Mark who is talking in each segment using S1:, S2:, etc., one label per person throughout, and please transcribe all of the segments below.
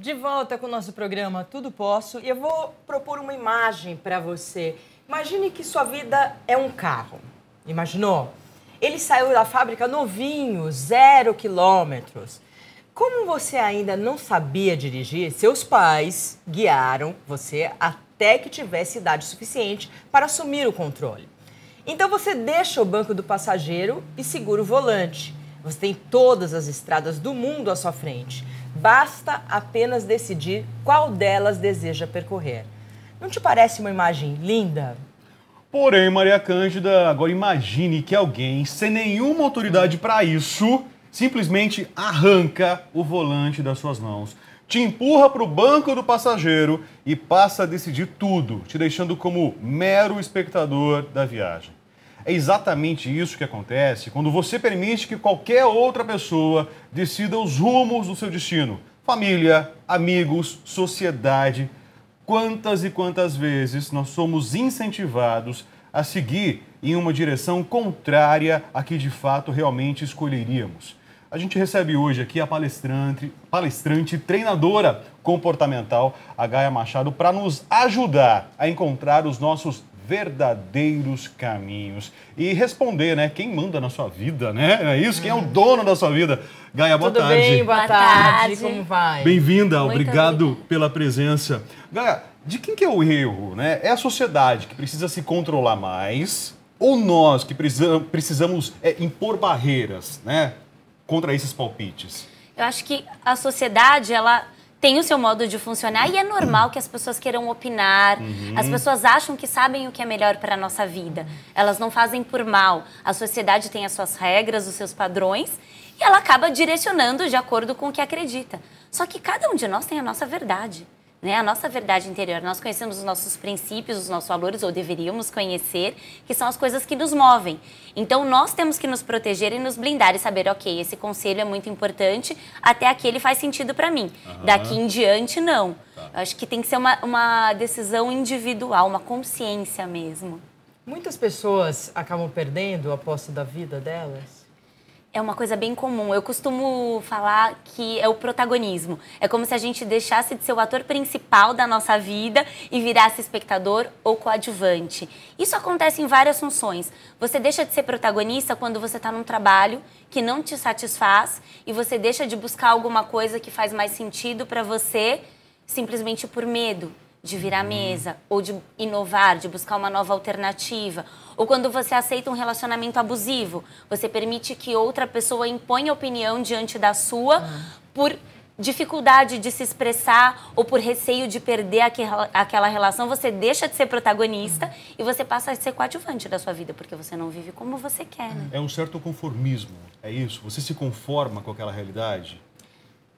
S1: De volta com o nosso programa Tudo Posso e eu vou propor uma imagem para você. Imagine que sua vida é um carro. Imaginou? Ele saiu da fábrica novinho, 0 quilômetros. Como você ainda não sabia dirigir, seus pais guiaram você até que tivesse idade suficiente para assumir o controle. Então você deixa o banco do passageiro e segura o volante. Você tem todas as estradas do mundo à sua frente. Basta apenas decidir qual delas deseja percorrer. Não te parece uma imagem linda?
S2: Porém, Maria Cândida, agora imagine que alguém, sem nenhuma autoridade para isso, simplesmente arranca o volante das suas mãos, te empurra para o banco do passageiro e passa a decidir tudo, te deixando como mero espectador da viagem. É exatamente isso que acontece quando você permite que qualquer outra pessoa decida os rumos do seu destino. Família, amigos, sociedade. Quantas e quantas vezes nós somos incentivados a seguir em uma direção contrária à que de fato realmente escolheríamos. A gente recebe hoje aqui a palestrante treinadora comportamental, a Gaia Machado, para nos ajudar a encontrar os nossos verdadeiros caminhos e responder, né? Quem manda na sua vida, né? É isso? Quem é o dono da sua vida? Gaia, boa tarde.
S1: Tudo bem? Boa tarde. Como vai?
S2: Bem-vinda, obrigado pela presença. Gaia, de quem que é o erro, né? É a sociedade que precisa se controlar mais ou nós que precisamos impor barreiras, né? Contra esses palpites?
S3: Eu acho que a sociedade, ela tem o seu modo de funcionar e é normal que as pessoas queiram opinar. As pessoas acham que sabem o que é melhor para a nossa vida. Elas não fazem por mal. A sociedade tem as suas regras, os seus padrões e ela acaba direcionando de acordo com o que acredita. Só que cada um de nós tem a nossa verdade, né? A nossa verdade interior. Nós conhecemos os nossos princípios, os nossos valores, ou deveríamos conhecer, que são as coisas que nos movem. Então, nós temos que nos proteger e nos blindar e saber, ok, esse conselho é muito importante, até aqui ele faz sentido para mim. Daqui em diante, não. Eu acho que tem que ser uma decisão individual, uma consciência mesmo.
S1: Muitas pessoas acabam perdendo o aposto da vida delas?
S3: É uma coisa bem comum. Eu costumo falar que é o protagonismo. É como se a gente deixasse de ser o ator principal da nossa vida e virasse espectador ou coadjuvante. Isso acontece em várias funções. Você deixa de ser protagonista quando você está num trabalho que não te satisfaz e você deixa de buscar alguma coisa que faz mais sentido para você simplesmente por medo de virar mesa, ou de inovar, de buscar uma nova alternativa. Ou quando você aceita um relacionamento abusivo, você permite que outra pessoa imponha opinião diante da sua por dificuldade de se expressar ou por receio de perder aquela relação. Você deixa de ser protagonista e você passa a ser coadjuvante da sua vida, porque você não vive como você quer, né?
S2: É um certo conformismo, é isso? Você se conforma com aquela realidade?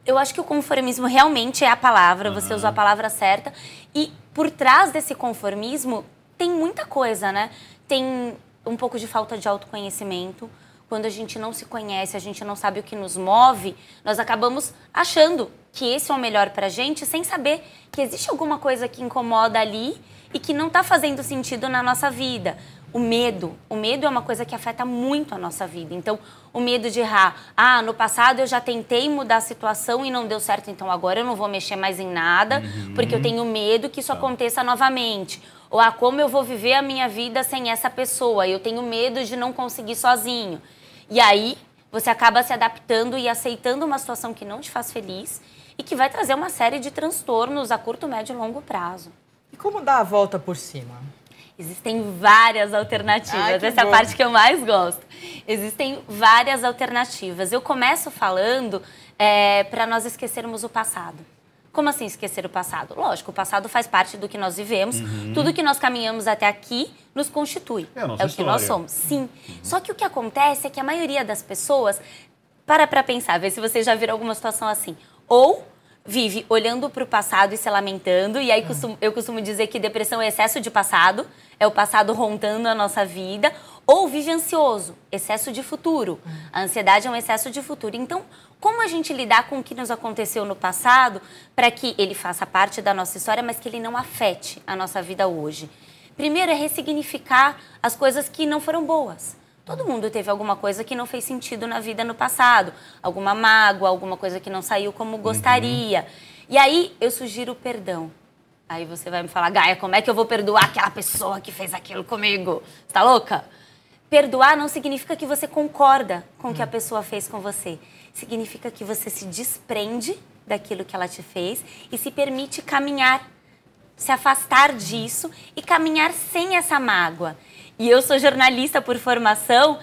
S3: Eu acho que o conformismo realmente é a palavra, você usou a palavra certa. E por trás desse conformismo tem muita coisa, né? Tem um pouco de falta de autoconhecimento. Quando a gente não se conhece, a gente não sabe o que nos move, nós acabamos achando que esse é o melhor pra gente, sem saber que existe alguma coisa que incomoda ali e que não tá fazendo sentido na nossa vida. O medo é uma coisa que afeta muito a nossa vida. Então, o medo de errar. Ah, no passado eu já tentei mudar a situação e não deu certo, então agora eu não vou mexer mais em nada, porque eu tenho medo que isso aconteça novamente. Ou, como eu vou viver a minha vida sem essa pessoa? Eu tenho medo de não conseguir sozinho. E aí, você acaba se adaptando e aceitando uma situação que não te faz feliz e que vai trazer uma série de transtornos a curto, médio e longo prazo.
S1: E como dar a volta por cima?
S3: Existem várias alternativas, essa é a parte que eu mais gosto. Existem várias alternativas. Eu começo falando para nós esquecermos o passado. Como assim esquecer o passado? Lógico, o passado faz parte do que nós vivemos. Tudo que nós caminhamos até aqui nos constitui.
S2: É o que
S3: nós somos. Sim. Só que o que acontece é que a maioria das pessoas... Para pensar, ver se você já viram alguma situação assim. Ou vive olhando para o passado e se lamentando. E aí eu costumo dizer que depressão é excesso de passado. É o passado rondando a nossa vida. Ou vive ansioso, excesso de futuro. A ansiedade é um excesso de futuro. Então, como a gente lidar com o que nos aconteceu no passado para que ele faça parte da nossa história, mas que ele não afete a nossa vida hoje? Primeiro é ressignificar as coisas que não foram boas. Todo mundo teve alguma coisa que não fez sentido na vida no passado. Alguma mágoa, alguma coisa que não saiu como gostaria. E aí eu sugiro o perdão. Aí você vai me falar, Gaia, como é que eu vou perdoar aquela pessoa que fez aquilo comigo? Você tá louca? Perdoar não significa que você concorda com o que a pessoa fez com você. Significa que você se desprende daquilo que ela te fez e se permite caminhar, se afastar disso e caminhar sem essa mágoa. E eu sou jornalista por formação,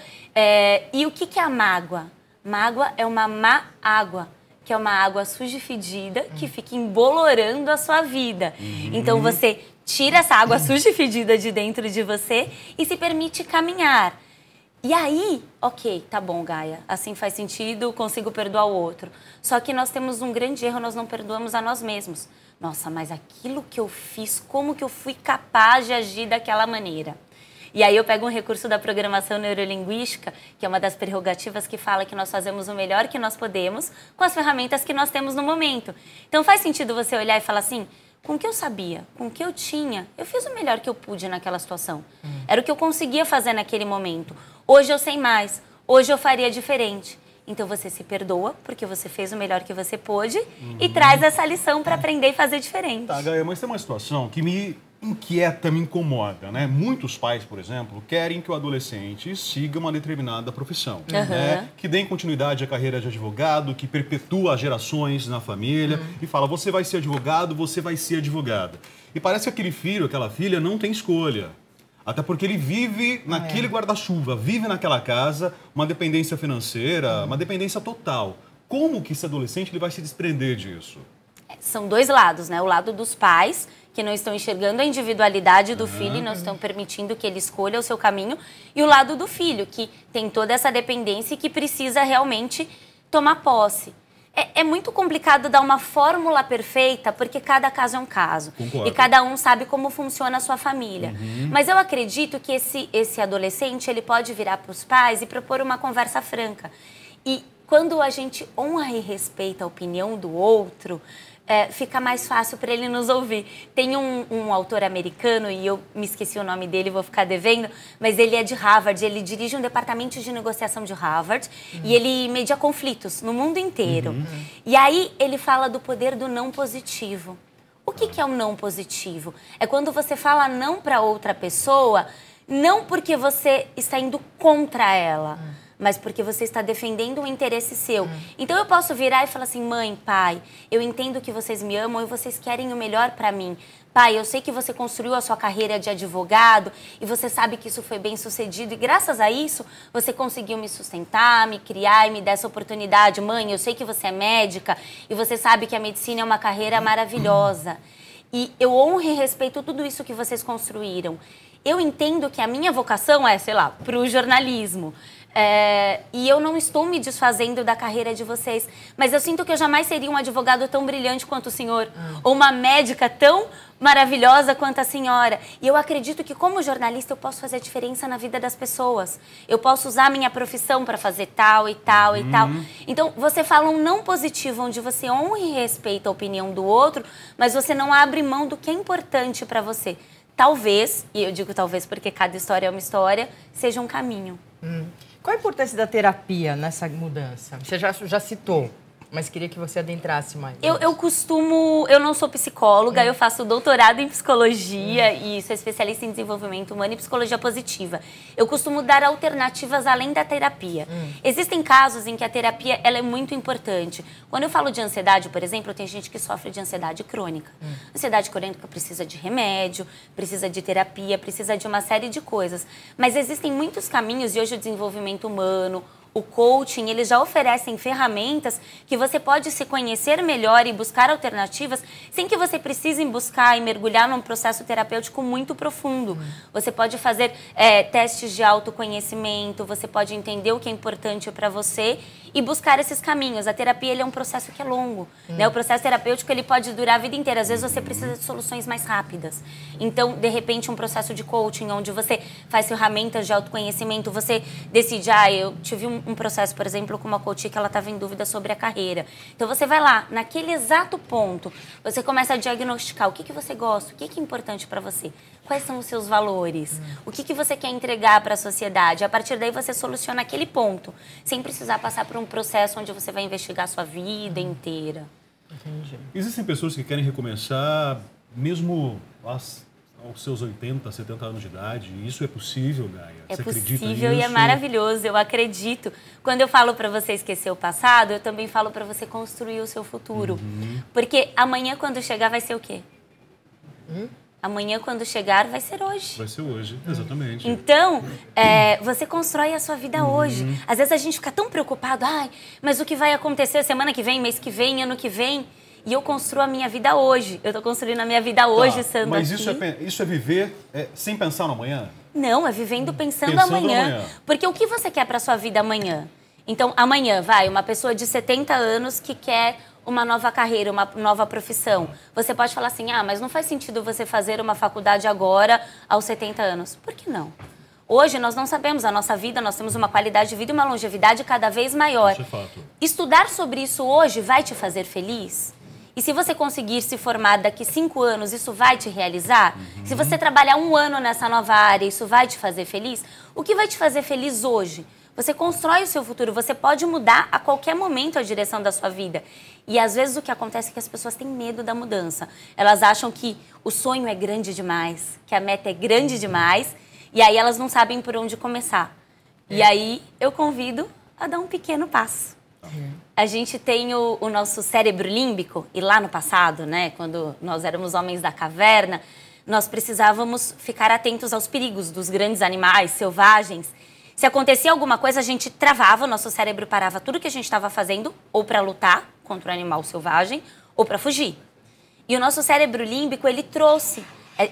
S3: e o que é a mágoa? Mágoa é uma má água, que é uma água suja e fedida que fica embolorando a sua vida. Então você tira essa água suja e fedida de dentro de você e se permite caminhar. E aí, ok, tá bom, Gaia, assim faz sentido, consigo perdoar o outro. Só que nós temos um grande erro, nós não perdoamos a nós mesmos. Nossa, mas aquilo que eu fiz, como que eu fui capaz de agir daquela maneira? E aí eu pego um recurso da programação neurolinguística, que é uma das prerrogativas que fala que nós fazemos o melhor que nós podemos com as ferramentas que nós temos no momento. Então faz sentido você olhar e falar assim, com o que eu sabia, com o que eu tinha, eu fiz o melhor que eu pude naquela situação. Era o que eu conseguia fazer naquele momento. Hoje eu sei mais, hoje eu faria diferente. Então você se perdoa, porque você fez o melhor que você pôde e traz essa lição para aprender e fazer diferente.
S2: Tá, Gaia, mas tem uma situação que me inquieta, me incomoda, né? Muitos pais, por exemplo, querem que o adolescente siga uma determinada profissão, né? Que dê continuidade à carreira de advogado, que perpetua as gerações na família e fala, você vai ser advogado, você vai ser advogada. E parece que aquele filho, aquela filha não tem escolha. Até porque ele vive naquele guarda-chuva, vive naquela casa, uma dependência financeira, uma dependência total. Como que esse adolescente ele vai se desprender disso?
S3: São dois lados, né? O lado dos pais, que não estão enxergando a individualidade do filho e não estão permitindo que ele escolha o seu caminho. E o lado do filho, que tem toda essa dependência e que precisa realmente tomar posse. É muito complicado dar uma fórmula perfeita, porque cada caso é um caso.
S2: Concordo.
S3: E cada um sabe como funciona a sua família. Mas eu acredito que esse adolescente, ele pode virar para os pais e propor uma conversa franca. E quando a gente honra e respeita a opinião do outro, fica mais fácil para ele nos ouvir. Tem um autor americano, e eu me esqueci o nome dele, vou ficar devendo, mas ele é de Harvard, ele dirige um departamento de negociação de Harvard e ele media conflitos no mundo inteiro. E aí ele fala do poder do não positivo. O que é o não positivo? É quando você fala não para outra pessoa, não porque você está indo contra ela, mas porque você está defendendo um interesse seu. Então eu posso virar e falar assim, mãe, pai, eu entendo que vocês me amam e vocês querem o melhor para mim. Pai, eu sei que você construiu a sua carreira de advogado e você sabe que isso foi bem sucedido e graças a isso você conseguiu me sustentar, me criar e me dar essa oportunidade. Mãe, eu sei que você é médica e você sabe que a medicina é uma carreira maravilhosa. E eu honro e respeito tudo isso que vocês construíram. Eu entendo que a minha vocação é, sei lá, para o jornalismo. E eu não estou me desfazendo da carreira de vocês, mas eu sinto que eu jamais seria um advogado tão brilhante quanto o senhor, ou uma médica tão maravilhosa quanto a senhora. E eu acredito que como jornalista eu posso fazer diferença na vida das pessoas. Eu posso usar a minha profissão para fazer tal e tal e tal. Então você fala um não positivo, onde você honra e respeita a opinião do outro, mas você não abre mão do que é importante para você. Talvez, e eu digo talvez porque cada história é uma história, seja um caminho.
S1: Qual a importância da terapia nessa mudança? Você já citou, mas queria que você adentrasse mais.
S3: Eu não sou psicóloga, eu faço doutorado em psicologia e sou especialista em desenvolvimento humano e psicologia positiva. Eu costumo dar alternativas além da terapia. Existem casos em que a terapia ela é muito importante. Quando eu falo de ansiedade, por exemplo, tem gente que sofre de ansiedade crônica. Ansiedade crônica precisa de remédio, precisa de terapia, precisa de uma série de coisas. Mas existem muitos caminhos e hoje o desenvolvimento humano, o coaching, eles já oferecem ferramentas que você pode se conhecer melhor e buscar alternativas sem que você precise buscar e mergulhar num processo terapêutico muito profundo. Você pode fazer testes de autoconhecimento, você pode entender o que é importante para você e buscar esses caminhos. A terapia ele é um processo que é longo. Né? O processo terapêutico ele pode durar a vida inteira. Às vezes você precisa de soluções mais rápidas. Então, de repente, um processo de coaching onde você faz ferramentas de autoconhecimento, você decide, eu tive um processo, por exemplo, com uma coach que ela estava em dúvida sobre a carreira. Então, você vai lá, naquele exato ponto, você começa a diagnosticar o que você gosta, o que é importante para você, quais são os seus valores, o que você quer entregar para a sociedade. A partir daí, você soluciona aquele ponto, sem precisar passar por um processo onde você vai investigar a sua vida inteira.
S1: Entendi.
S2: Existem pessoas que querem recomeçar mesmo aos seus 80, 70 anos de idade. Isso é possível, Gaia? Você acredita
S3: possível
S2: nisso?
S3: E é maravilhoso, eu acredito. Quando eu falo para você esquecer o passado, eu também falo para você construir o seu futuro. Porque amanhã, quando chegar, vai ser o quê? Amanhã, quando chegar, vai ser hoje.
S2: Vai ser hoje, exatamente.
S3: Então, você constrói a sua vida hoje. Às vezes a gente fica tão preocupado, mas o que vai acontecer semana que vem, mês que vem, ano que vem? E eu construo a minha vida hoje. Eu estou construindo a minha vida hoje, Sandra.
S2: Mas isso é viver sem pensar no amanhã?
S3: Não, é vivendo pensando amanhã. Porque o que você quer para sua vida amanhã? Então, amanhã, uma pessoa de 70 anos que quer uma nova carreira, uma nova profissão. Você pode falar assim, mas não faz sentido você fazer uma faculdade agora, aos 70 anos. Por que não? Hoje, nós não sabemos a nossa vida, nós temos uma qualidade de vida e uma longevidade cada vez maior.
S2: Isso é fato.
S3: Estudar sobre isso hoje vai te fazer feliz? E se você conseguir se formar daqui 5 anos, isso vai te realizar? Se você trabalhar 1 ano nessa nova área, isso vai te fazer feliz? O que vai te fazer feliz hoje? Você constrói o seu futuro, você pode mudar a qualquer momento a direção da sua vida. E às vezes o que acontece é que as pessoas têm medo da mudança. Elas acham que o sonho é grande demais, que a meta é grande demais, e aí elas não sabem por onde começar. E aí eu convido a dar um pequeno passo. A gente tem o nosso cérebro límbico, e lá no passado, né, quando nós éramos homens da caverna, nós precisávamos ficar atentos aos perigos dos grandes animais selvagens. Se acontecia alguma coisa, a gente travava, o nosso cérebro parava tudo que a gente estava fazendo, ou para lutar contra o animal selvagem, ou para fugir. E o nosso cérebro límbico, ele trouxe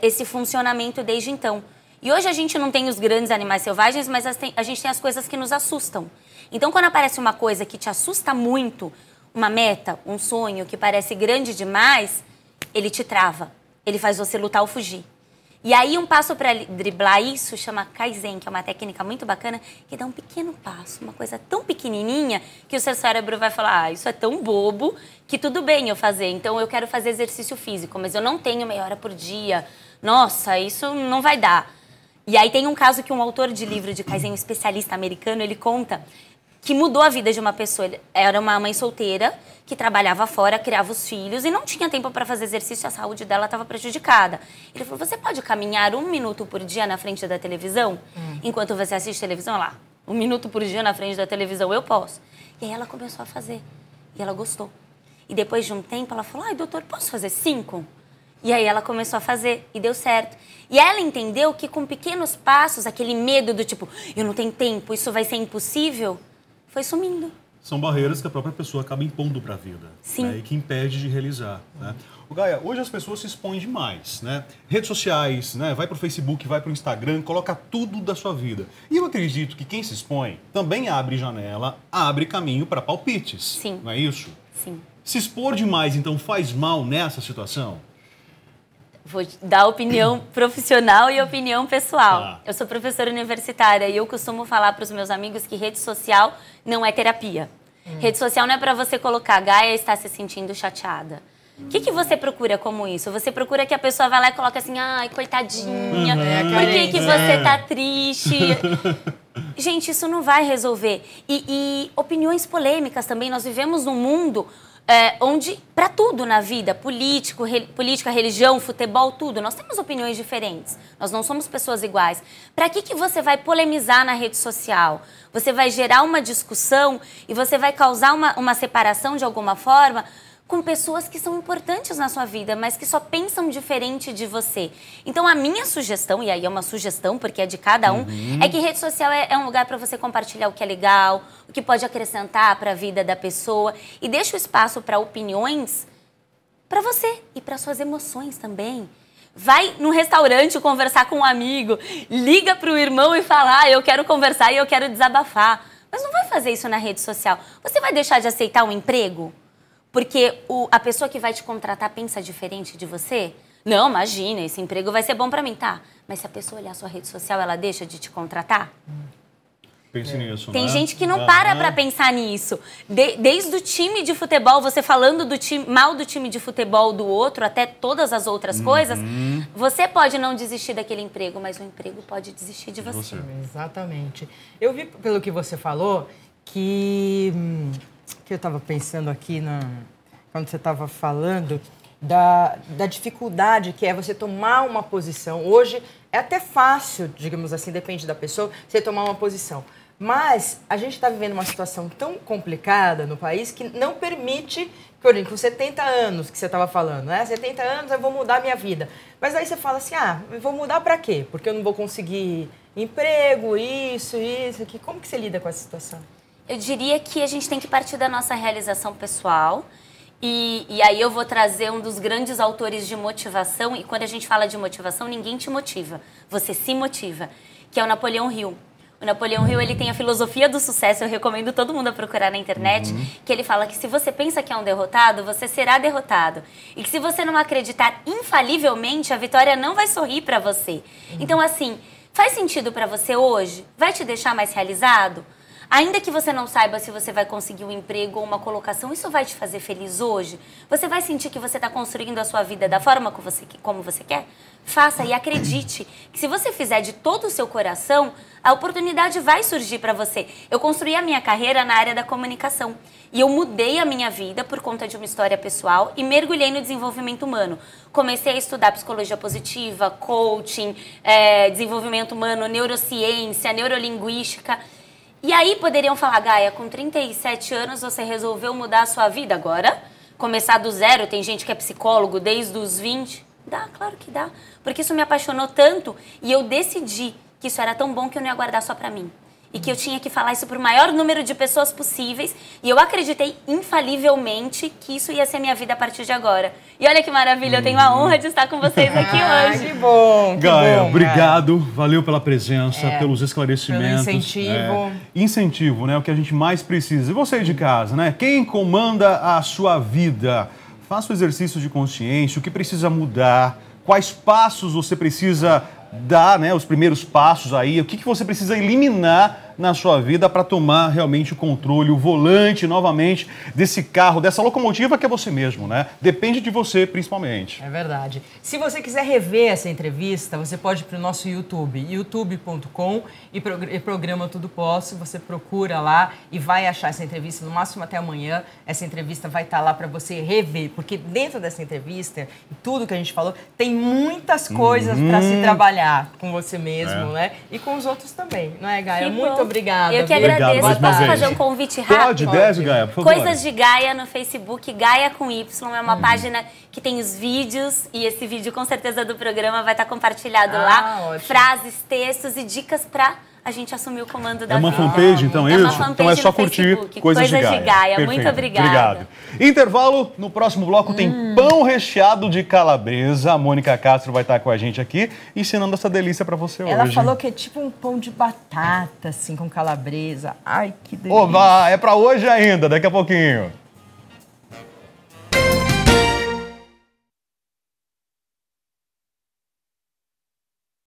S3: esse funcionamento desde então. E hoje a gente não tem os grandes animais selvagens, mas a gente tem as coisas que nos assustam. Então, quando aparece uma coisa que te assusta muito, uma meta, um sonho que parece grande demais, ele te trava. Ele faz você lutar ou fugir. E aí, um passo para driblar isso chama Kaizen, que é uma técnica muito bacana, que dá um pequeno passo, uma coisa tão pequenininha, que o seu cérebro vai falar, isso é tão bobo que tudo bem eu fazer. Então, eu quero fazer exercício físico, mas eu não tenho meia hora por dia. Nossa, isso não vai dar. E aí tem um caso que um autor de livro de Kaizen, um especialista americano, ele conta que mudou a vida de uma pessoa. Ele era uma mãe solteira que trabalhava fora, criava os filhos e não tinha tempo para fazer exercício, a saúde dela estava prejudicada. Ele falou, você pode caminhar 1 minuto por dia na frente da televisão? Enquanto você assiste televisão, olha lá, 1 minuto por dia na frente da televisão, eu posso. E aí ela começou a fazer. E ela gostou. E depois de um tempo, ela falou, doutor, posso fazer 5? E aí ela começou a fazer e deu certo. E ela entendeu que com pequenos passos, aquele medo do tipo, eu não tenho tempo, isso vai ser impossível, foi sumindo.
S2: São barreiras que a própria pessoa acaba impondo para a vida.
S3: Sim.
S2: Né? E que impede de realizar. Né? Gaia, hoje as pessoas se expõem demais. Né? Redes sociais, né? Vai para o Facebook, vai para o Instagram, coloca tudo da sua vida. E eu acredito que quem se expõe também abre janela, abre caminho para palpites.
S3: Sim.
S2: Não é isso?
S3: Sim.
S2: Se expor demais, então, faz mal nessa situação?
S3: Vou dar opinião profissional e opinião pessoal. Eu sou professora universitária e eu costumo falar para os meus amigos que rede social não é terapia. Rede social não é para você colocar, Gaia está se sentindo chateada. O que você procura como isso? Você procura que a pessoa vá lá e coloque assim, ai, coitadinha, por que você tá triste? Gente, isso não vai resolver. E opiniões polêmicas também. Nós vivemos num mundo onde, para tudo na vida, política, religião, futebol, tudo, nós temos opiniões diferentes. Nós não somos pessoas iguais. Para que você vai polemizar na rede social? Você vai gerar uma discussão e você vai causar uma separação de alguma forma com pessoas que são importantes na sua vida, mas que só pensam diferente de você. Então, a minha sugestão, e aí é uma sugestão porque é de cada um, é que rede social é um lugar para você compartilhar o que é legal, o que pode acrescentar para a vida da pessoa, e deixa o espaço para opiniões para você e para suas emoções também. Vai num restaurante conversar com um amigo, liga para o irmão e fala, eu quero conversar e eu quero desabafar. Mas não vai fazer isso na rede social. Você vai deixar de aceitar um emprego? Porque a pessoa que vai te contratar pensa diferente de você? Não, imagina, esse emprego vai ser bom para mim, tá? Mas se a pessoa olhar a sua rede social, ela deixa de te contratar?
S2: Pense nisso,
S3: Tem
S2: né?
S3: gente que não para pensar nisso. Desde o time de futebol, você falando mal do time de futebol do outro, até todas as outras coisas, você pode não desistir daquele emprego, mas o emprego pode desistir de você.
S1: Exatamente. Eu vi, pelo que você falou, que eu estava pensando aqui quando você estava falando, da dificuldade que é você tomar uma posição. Hoje é até fácil, digamos assim, depende da pessoa, você tomar uma posição. Mas a gente está vivendo uma situação tão complicada no país que não permite, por exemplo, com 70 anos que você estava falando, né? 70 anos eu vou mudar a minha vida. Mas aí você fala assim, eu vou mudar para quê? Porque eu não vou conseguir emprego, isso, aqui. Como que você lida com essa situação?
S3: Eu diria que a gente tem que partir da nossa realização pessoal. E aí eu vou trazer um dos grandes autores de motivação. E quando a gente fala de motivação, ninguém te motiva. Você se motiva, que é o Napoleão Hill. O Napoleão Hill, ele tem a filosofia do sucesso, eu recomendo todo mundo a procurar na internet, que ele fala que se você pensa que é um derrotado, você será derrotado. E que se você não acreditar infalivelmente, a vitória não vai sorrir para você. Então, assim, faz sentido para você hoje? Vai te deixar mais realizado? Ainda que você não saiba se você vai conseguir um emprego ou uma colocação, isso vai te fazer feliz hoje? Você vai sentir que você está construindo a sua vida da forma como você quer? Faça e acredite que se você fizer de todo o seu coração, a oportunidade vai surgir para você. Eu construí a minha carreira na área da comunicação e eu mudei a minha vida por conta de uma história pessoal e mergulhei no desenvolvimento humano. Comecei a estudar psicologia positiva, coaching, desenvolvimento humano, neurociência, neurolinguística. E aí poderiam falar, Gaia, com 37 anos você resolveu mudar a sua vida agora? Começar do zero, tem gente que é psicólogo desde os 20. Dá, claro que dá. Porque isso me apaixonou tanto e eu decidi que isso era tão bom que eu não ia guardar só pra mim. E que eu tinha que falar isso pro maior número de pessoas possíveis. E eu acreditei infalivelmente que isso ia ser minha vida a partir de agora. E olha que maravilha, eu tenho a honra de estar com vocês aqui hoje.
S1: Que bom,
S2: Gaia,
S1: bom,
S2: obrigado. Valeu pela presença, pelos esclarecimentos.
S1: Pelo incentivo.
S2: Incentivo, né? O que a gente mais precisa. E você de casa, né? Quem comanda a sua vida? Faça o exercício de consciência, o que precisa mudar, quais passos você precisa dar, né? Os primeiros passos aí, o que você precisa eliminar na sua vida para tomar realmente o controle, o volante novamente desse carro, dessa locomotiva que é você mesmo, né? Depende de você, principalmente.
S1: É verdade. Se você quiser rever essa entrevista, você pode ir para o nosso YouTube, youtube.com e programa Tudo Posso. Você procura lá e vai achar essa entrevista, no máximo até amanhã. Essa entrevista vai estar lá para você rever, porque dentro dessa entrevista, e tudo que a gente falou, tem muitas coisas para se trabalhar com você mesmo, né? E com os outros também, não é, Gaia? Muito obrigada.
S3: Eu que agradeço. Posso fazer um convite rápido?
S2: Pode, Gaia, por favor.
S3: Coisas de Gaia no Facebook, Gaia com Y, é uma página que tem os vídeos e esse vídeo com certeza do programa vai estar compartilhado lá.
S1: Ótimo.
S3: Frases, textos e dicas para a gente assumir o comando da vida.
S2: É uma fanpage, então, isso?
S3: Uma fanpage
S2: então é só
S3: no
S2: curtir
S3: Facebook.
S2: Coisas de Gaia.
S3: Perfeito. Muito obrigada.
S2: Obrigado. Intervalo, no próximo bloco tem pão recheado de calabresa. A Mônica Castro vai estar com a gente aqui, ensinando essa delícia para você hoje.
S1: Ela falou que é tipo um pão de batata, assim, com calabresa. Ai, que delícia.
S2: Oba, é para hoje ainda, daqui a pouquinho.